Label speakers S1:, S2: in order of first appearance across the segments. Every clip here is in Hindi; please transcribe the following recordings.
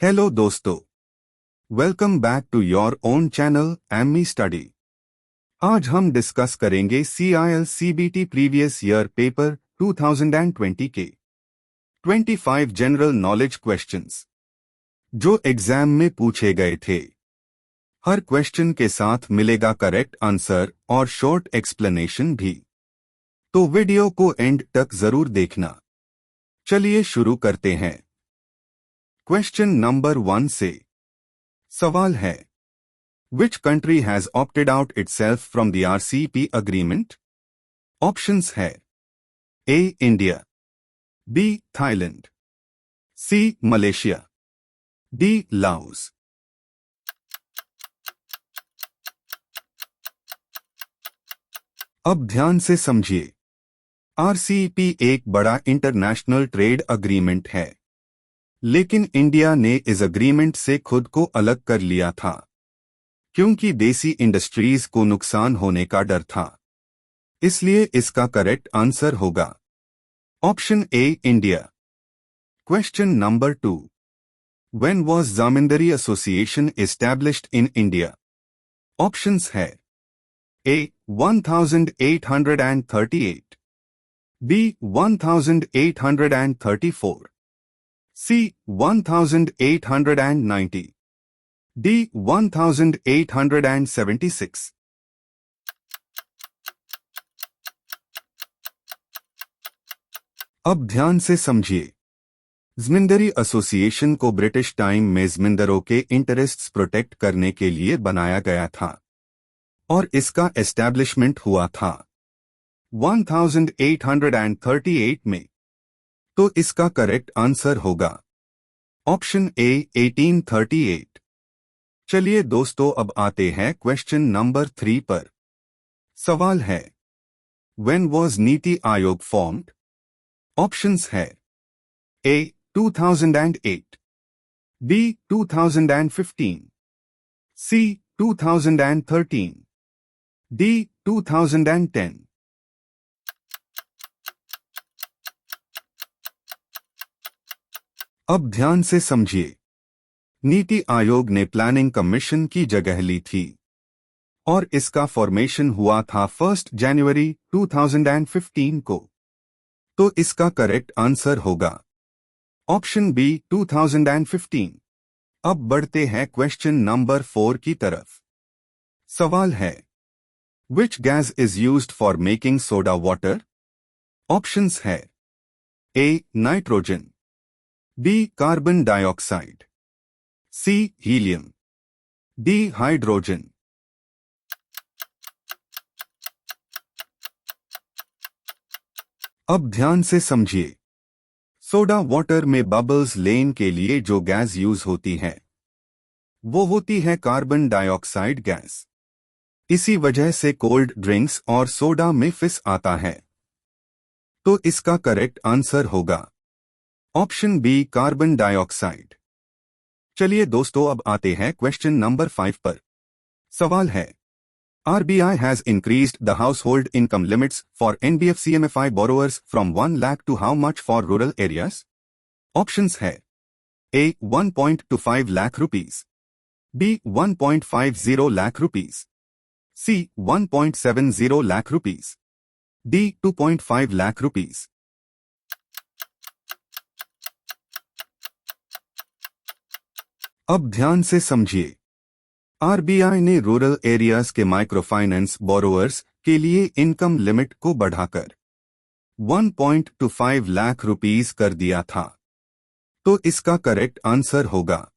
S1: हेलो दोस्तों, welcome back to your own channel Amy study. आज हम डिस्कस करेंगे CIL CBT previous year paper 2020 के 25 जनरल नॉलेज क्वेश्चंस जो एग्जाम में पूछे गए थे। हर क्वेश्चन के साथ मिलेगा करेक्ट आंसर और शॉर्ट एक्सप्लेनेशन भी, तो वीडियो को एंड तक जरूर देखना। चलिए शुरू करते हैं। क्वेश्चन नंबर 1 से सवाल है, Which country has opted out itself from the RCEP agreement? Options है A. India, B. Thailand, C. Malaysia, D. Laos। अब ध्यान से समझिए। RCEP एक बड़ा इंटरनेशनल ट्रेड अग्रीमेंट है, लेकिन इंडिया ने इस अग्रीमेंट से खुद को अलग कर लिया था क्योंकि देसी इंडस्ट्रीज को नुकसान होने का डर था। इसलिए इसका करेक्ट आंसर होगा option A, India. Question number 2, When was Zamindari Association established in India? Options है A. 1838, B. 1834, C. 1890, D. 1876। अब ध्यान से समझिए। ज़मींदारी एसोसिएशन को ब्रिटिश टाइम में ज़मींदारों के इंटरेस्ट्स प्रोटेक्ट करने के लिए बनाया गया था और इसका एस्टैब्लिशमेंट हुआ था 1838 में। तो इसका करेक्ट आंसर होगा ऑप्शन ए, 1838। चलिए दोस्तों, अब आते हैं क्वेश्चन नंबर 3 पर। सवाल है, When was NITI Aayog formed? Options है A. 2008, B. 2015, C. 2013, D. 2010। अब ध्यान से समझिए। नीति आयोग ने प्लानिंग कमीशन की जगह ली थी और इसका फॉर्मेशन हुआ था 1 जनवरी 2015 को। तो इसका करेक्ट आंसर होगा ऑप्शन बी, 2015। अब बढ़ते हैं क्वेश्चन नंबर 4 की तरफ। सवाल है, Which gas is used for making soda water? Options है A. Nitrogen, B. Carbon dioxide, C. Helium, D. Hydrogen. अब ध्यान से समझिए। सोडा वाटर में बबल्स लेने के लिए जो गैस यूज होती है वो होती है कार्बन डाइऑक्साइड गैस। इसी वजह से कोल्ड ड्रिंक्स और सोडा में फिस आता है। तो इसका करेक्ट आंसर होगा ऑप्शन बी, कार्बन डाइऑक्साइड। चलिए दोस्तों, अब आते हैं क्वेश्चन नंबर 5 पर। सवाल है, RBI has increased the household income limits for NBFC-MFI borrowers from 1 lakh to how much for rural areas? Options है A. 1.25 lakh rupees, B. 1.50 lakh rupees, C. 1.70 lakh rupees, D. 2.5 lakh rupees। अब ध्यान से समझिए। RBI ने रूरल एरियाज के माइक्रो फाइनेंस बोरोवर्स के लिए इनकम लिमिट को बढ़ाकर 1.25 लाख रुपीस कर दिया था। तो इसका करेक्ट आंसर होगा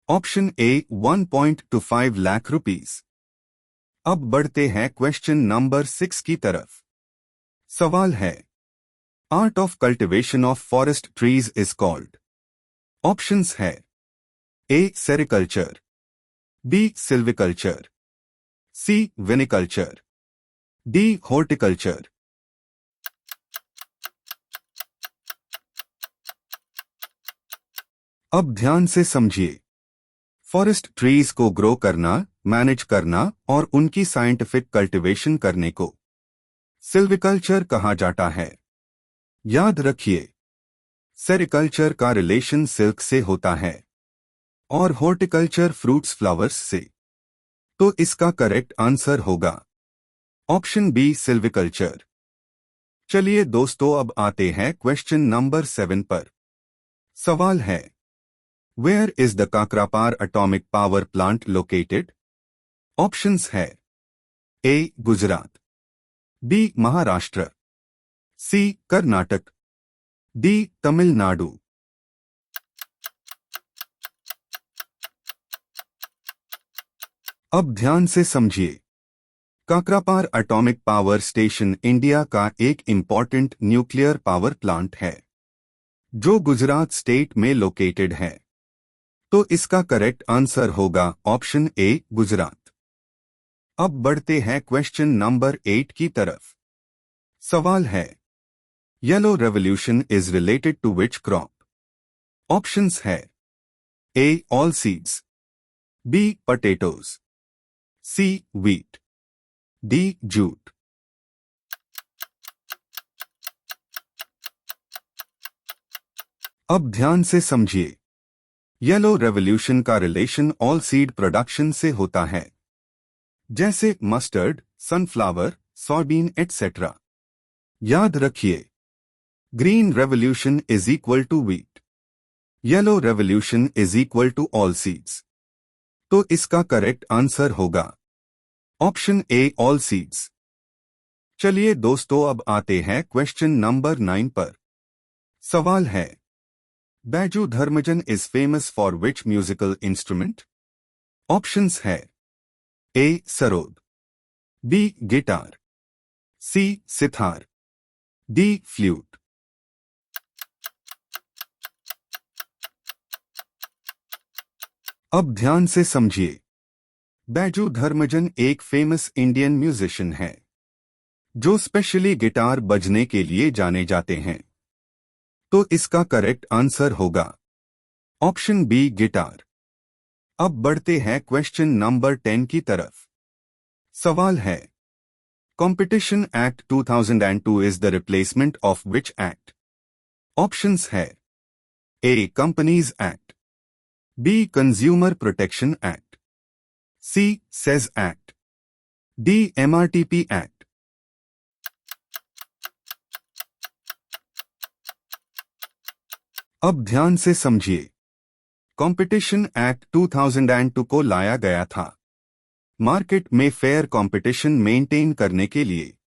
S1: ऑप्शन ए, 1.25 लाख रुपीस। अब बढ़ते हैं क्वेश्चन नंबर 6 की तरफ। सवाल है, art of cultivation of forest trees is called. Options है A. Sericulture, B. Silviculture, C. विनिकल्चर, D. Horticulture. अब ध्यान से समझिए। फॉरेस्ट ट्रीज को ग्रो करना, मैनेज करना और उनकी साइंटिफिक कल्टीवेशन करने को सिल्विकल्चर कहा जाता है। याद रखिए, सेरिकल्चर का रिलेशन सिल्क से होता है और हॉर्टिकल्चर फ्रूट्स फ्लावर्स से। तो इसका करेक्ट आंसर होगा ऑप्शन बी सिल्विकल्चर। चलिए दोस्तों अब आते हैं क्वेश्चन नंबर 7 पर। सवाल है where is the Kakrapar atomic power plant located. Options है A Gujarat, B Maharashtra, C Karnataka, D Tamil Nadu. अब ध्यान से समझिए। Kakrapar atomic power station India का एक इम्पॉर्टेंट न्यूक्लियर पावर प्लांट है जो गुजरात स्टेट में लोकेटेड है। तो इसका करेक्ट आंसर होगा ऑप्शन ए गुजरात। अब बढ़ते हैं क्वेश्चन नंबर 8 की तरफ। सवाल है yellow revolution is related to which crop. Options है A oil seeds, B potatoes, C wheat, D jute. अब ध्यान से समझिए। येलो रेवोल्यूशन का रिलेशन ऑल सीड प्रोडक्शन से होता है जैसे मस्टर्ड, सनफ्लावर, सोयाबीन एटसेट्रा। याद रखिए green revolution is equal to wheat, yellow revolution is equal to oil seeds. तो इसका करेक्ट आंसर होगा ऑप्शन ए ऑल सीड्स। चलिए दोस्तों अब आते हैं क्वेश्चन नंबर 9 पर। सवाल है Baiju Dharmajan is famous for which musical instrument. Options है A sarod, B guitar, C sitar, D flute. अब ध्यान से समझिए। बैजू धर्मजन एक फेमस इंडियन म्यूजिशियन है जो स्पेशली गिटार बजने के लिए जाने जाते हैं। तो इसका करेक्ट आंसर होगा ऑप्शन बी गिटार। अब बढ़ते हैं क्वेश्चन नंबर 10 की तरफ। सवाल है competition act 2002 is the replacement of which act. Options है A companies act, B consumer protection act, C SEZ act, D MRTP act. अब ध्यान से समझिए। कंपटीशन एक्ट 2002 को लाया गया था मार्केट में फेयर कंपटीशन मेंटेन करने के लिए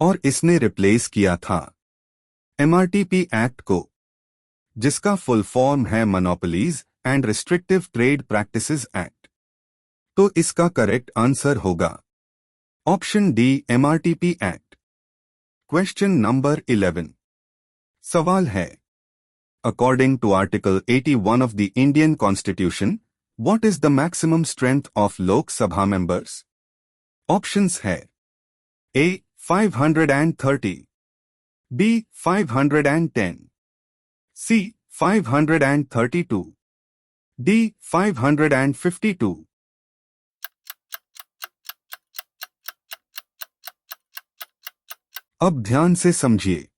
S1: और इसने रिप्लेस किया था एमआरटीपी एक्ट को जिसका फुल फॉर्म है monopolies and restrictive trade practices act. तो इसका करेक्ट आंसर होगा option D MRTP act. Question number 11। सवाल है according to article 81 of the Indian constitution what is the maximum strength of Lok Sabha members. Options है ए 530, बी 510, सी 532, डी 552। अब ध्यान से समझिए।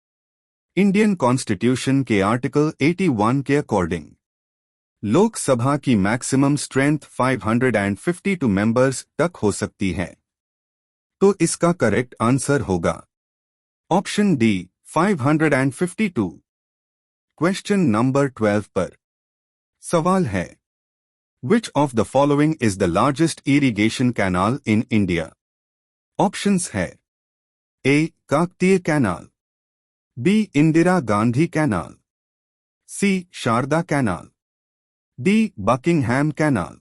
S1: इंडियन कॉन्स्टिट्यूशन के आर्टिकल 81 के अकॉर्डिंग लोकसभा की मैक्सिमम स्ट्रेंथ 552 मेंबर्स तक हो सकती है। तो इसका करेक्ट आंसर होगा ऑप्शन डी 552। क्वेश्चन नंबर 12 पर। सवाल है which of the following is the largest irrigation canal in India. Options है A Kakatiya canal, B Indira Gandhi canal, C Sharda canal, D Buckingham canal.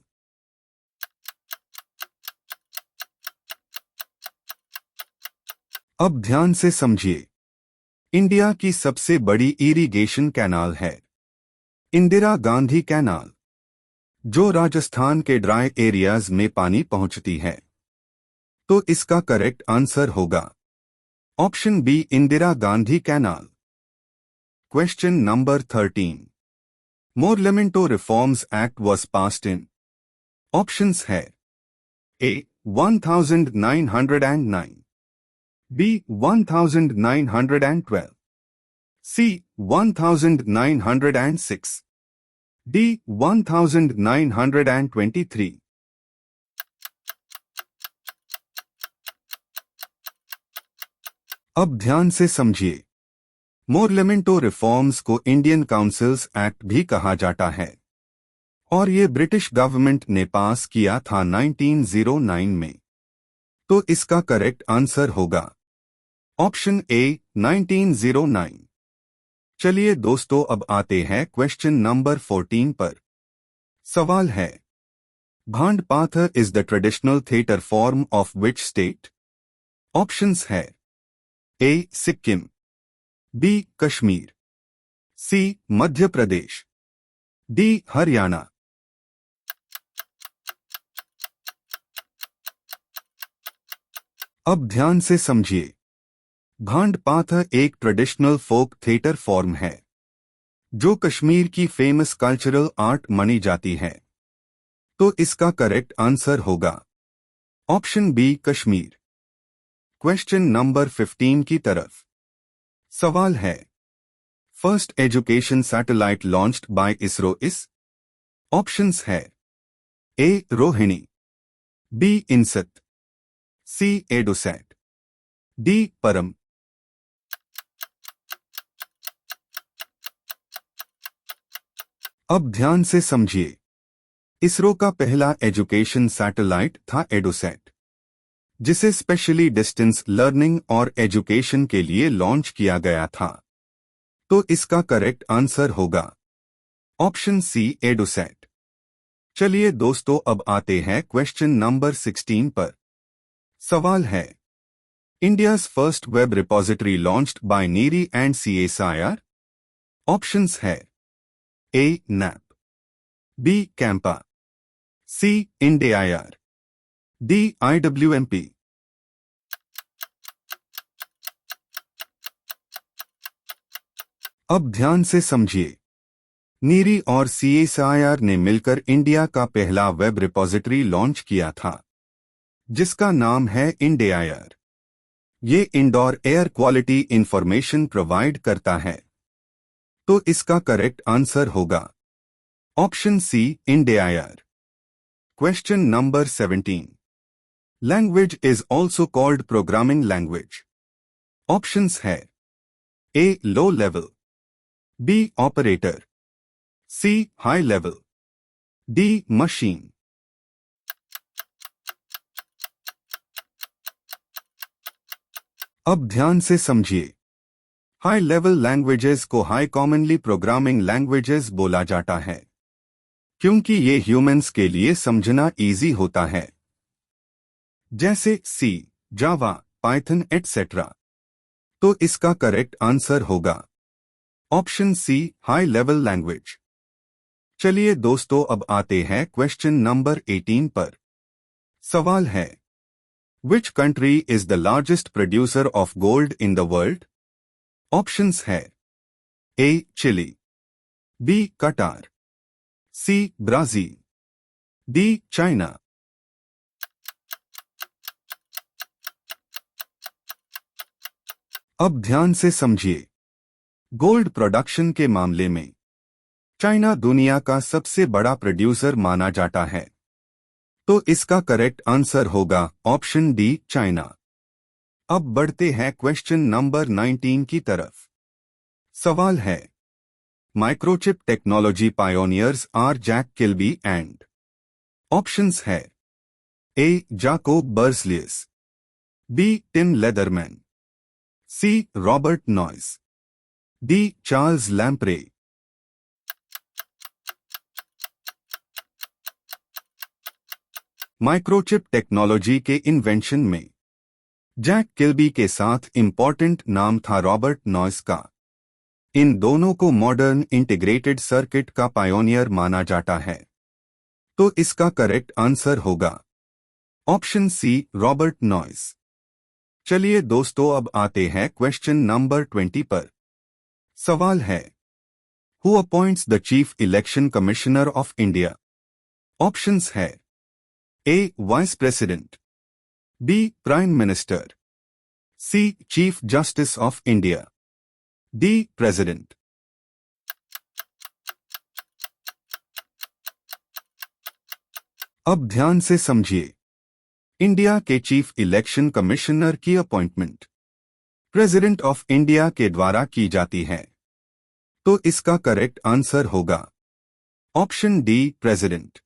S1: अब ध्यान से समझिए। इंडिया की सबसे बड़ी इरिगेशन कैनाल है इंदिरा गांधी कैनाल जो राजस्थान के ड्राई एरियाज में पानी पहुंचती है। तो इसका करेक्ट आंसर होगा option B Indira Gandhi canal. Question number 13। Morley Minto reforms act was passed in. Options है ए 1909, बी 1912, सी 1906, डी 1923। अब ध्यान से समझिए। मोरलेमेंटो रिफॉर्म्स को इंडियन काउंसिल्स एक्ट भी कहा जाता है और ये ब्रिटिश गवर्नमेंट ने पास किया था 1909 में। तो इसका करेक्ट आंसर होगा ऑप्शन ए 1909। चलिए दोस्तों, अब आते हैं क्वेश्चन नंबर 14 पर। सवाल है, भांड पाथर is the traditional theatre form of which state? Options है ए सिक्किम, बी कश्मीर, सी मध्य प्रदेश, डी हरियाणा। अब ध्यान से समझिए। भांड पाथर एक ट्रेडिशनल फोक थिएटर फॉर्म है जो कश्मीर की फेमस कल्चरल आर्ट मानी जाती है। तो इसका करेक्ट आंसर होगा option B Kashmir. Question number 15 की तरफ। सवाल है, first education satellite launched by ISRO is? Options है A Rohini, B INSAT, C EDUSAT, D Param. अब ध्यान से समझिए। इसरो का पहला एजुकेशन सैटेलाइट था एडोसैट, जिसे स्पेशली डिस्टेंस लर्निंग और एजुकेशन के लिए लॉन्च किया गया था। तो इसका करेक्ट आंसर होगा ऑप्शन सी एडोसैट। चलिए दोस्तों, अब आते हैं क्वेश्चन नंबर 16 पर। सवाल है, India's first web repository launched by NEERI and CSIR? Options है A NAP, B CAMPA, C IndiAIR, D IWMP. अब ध्यान से समझिए। नीरी और सीएसआईआर ने मिलकर इंडिया का पहला वेब रिपोजिटरी लॉन्च किया था जिसका नाम है इंडियाईआर। ये indoor air quality information provide करता है। तो इसका करेक्ट आंसर होगा option C IndiAIR. Question number 17। Language is also called programming language. Options है A low level, B operator, C high level, D machine. अब ध्यान से समझिए। हाई लेवल लैंग्वेजेस को हाई कॉमनली प्रोग्रामिंग लैंग्वेजेस बोला जाता है क्योंकि ये ह्यूमंस के लिए समझना इजी होता है, जैसे सी, जावा, पाइथन एटसेट्रा। तो इसका करेक्ट आंसर होगा option C high level language. चलिए दोस्तों, अब आते हैं क्वेश्चन नंबर 18 पर। सवाल है, which country is the largest producer of gold in the world? Options है ए चिली, बी कटार, सी ब्राजील, डी चाइना। अब ध्यान से समझिए। गोल्ड प्रोडक्शन के मामले में चाइना दुनिया का सबसे बड़ा प्रोड्यूसर माना जाता है। तो इसका करेक्ट आंसर होगा ऑप्शन डी चाइना। अब बढ़ते हैं क्वेश्चन नंबर 19 की तरफ। सवाल है, microchip technology pioneers are Jack Kilby and? Options है A Jakob Berzelius, B Tim Leatherman, C Robert Noyce, D Charles Lamprey. Microchip technology के इन्वेंशन में जैक किल्बी के साथ इंपॉर्टेंट नाम था रॉबर्ट नॉइस का। इन दोनों को मॉडर्न इंटीग्रेटेड सर्किट का पायोनियर माना जाता है। तो इसका करेक्ट आंसर होगा ऑप्शन सी रॉबर्ट नॉइस। चलिए दोस्तों, अब आते हैं क्वेश्चन नंबर 20 पर। सवाल है, who appoints the chief election commissioner of India? Options है A vice president, B prime minister, C chief justice of India, D president. अब ध्यान से समझिए। इंडिया के चीफ इलेक्शन कमिश्नर की अपॉइंटमेंट प्रेसिडेंट ऑफ इंडिया के द्वारा की जाती है, तो इसका करेक्ट आंसर होगा ऑप्शन डी, प्रेसिडेंट।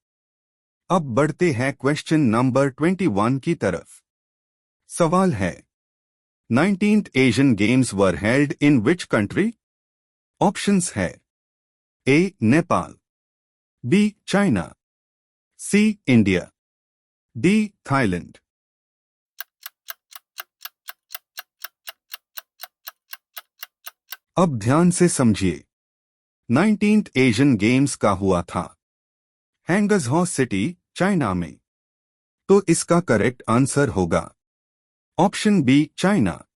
S1: अब बढ़ते हैं क्वेश्चन नंबर 21 की तरफ। सवाल है, 19th Asian games were held in which country? Options है ए, नेपाल, बी, चाइना, सी, इंडिया, डी, थाईलैंड। अब ध्यान से समझिए। 19th एशियन गेम्स का हुआ था हैंगझौ सिटी, चाइना में, तो इसका करेक्ट आंसर होगा ऑप्शन बी, चाइना।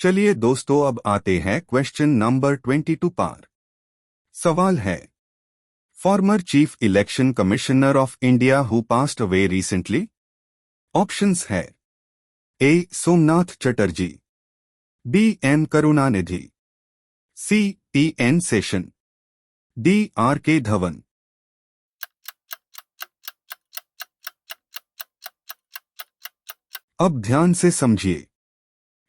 S1: चलिए दोस्तों, अब आते हैं क्वेश्चन नंबर 22 पर। सवाल है, former chief election commissioner of India who passed away recently? Options है A, Somnath Chatterjee, B, N Karunanidhi, C, T N Seshan, D, R K Dhawan. अब ध्यान से समझिए।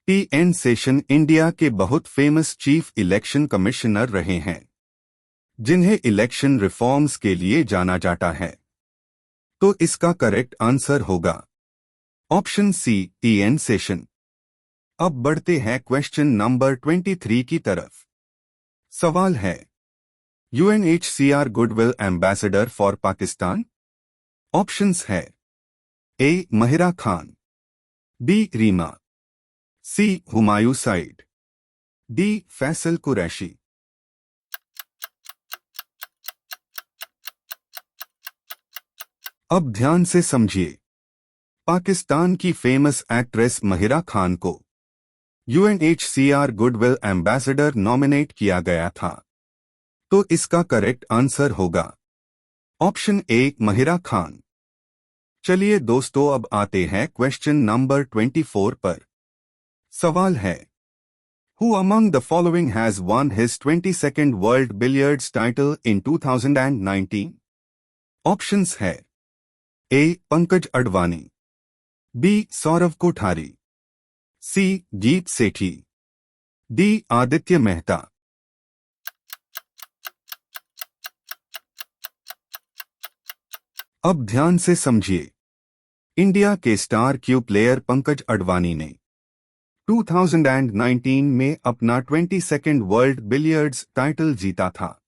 S1: टी एन सेशन इंडिया के बहुत फेमस चीफ इलेक्शन कमिश्नर रहे हैं, जिन्हें इलेक्शन रिफॉर्म्स के लिए जाना जाता है, तो इसका करेक्ट आंसर होगा option C, T N Seshan. अब बढ़ते हैं क्वेश्चन नंबर 23 की तरफ। सवाल है, UNHCR goodwill ambassador for Pakistan? Options है ए, महिरा खान, बी, रीमा, सी, हुमायूं सईद, डी, फैसल कुरैशी। अब ध्यान से समझिए। पाकिस्तान की फेमस एक्ट्रेस महिरा खान को यूएनएचसीआर गुडविल एम्बेसडर नॉमिनेट किया गया था, तो इसका करेक्ट आंसर होगा ऑप्शन ए, महिरा खान। चलिए दोस्तों, अब आते हैं क्वेश्चन नंबर 24 पर। सवाल है, who among the following has one his 22nd world billiards title in 2019? Options है ए, पंकज अडवाणी, बी, सौरव कोठारी, सी, जीत सेठी, डी, आदित्य मेहता। अब ध्यान से समझिए। इंडिया के star Q player Pankaj Advani ने 2019 में अपना 22nd वर्ल्ड बिलियर्ड्स टाइटल जीता था,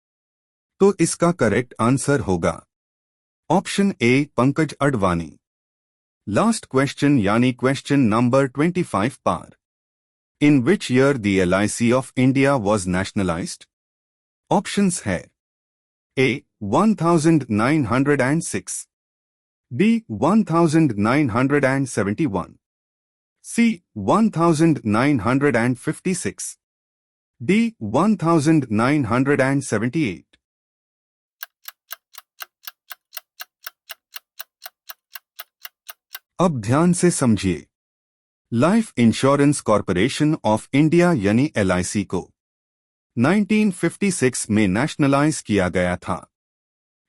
S1: तो इसका करेक्ट आंसर होगा option A, Pankaj Advani. Last question यानी क्वेश्चन नंबर 25 पर। In which year the LIC of India was nationalized? Options है ए, 1906, बी, 1971, सी, 1956, डी, 1978। अब ध्यान से समझिए। Life insurance corporation of India यानी LIC को 1956 में नेशनलाइज किया गया था,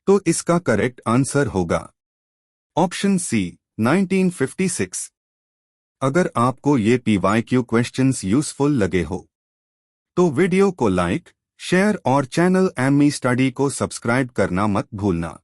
S1: तो इसका करेक्ट आंसर होगा ऑप्शन सी, 1956। अगर आपको ये PYQ क्वेश्चंस यूजफुल लगे हो, तो वीडियो को लाइक, शेयर और चैनल एमई स्टडी को सब्सक्राइब करना मत भूलना।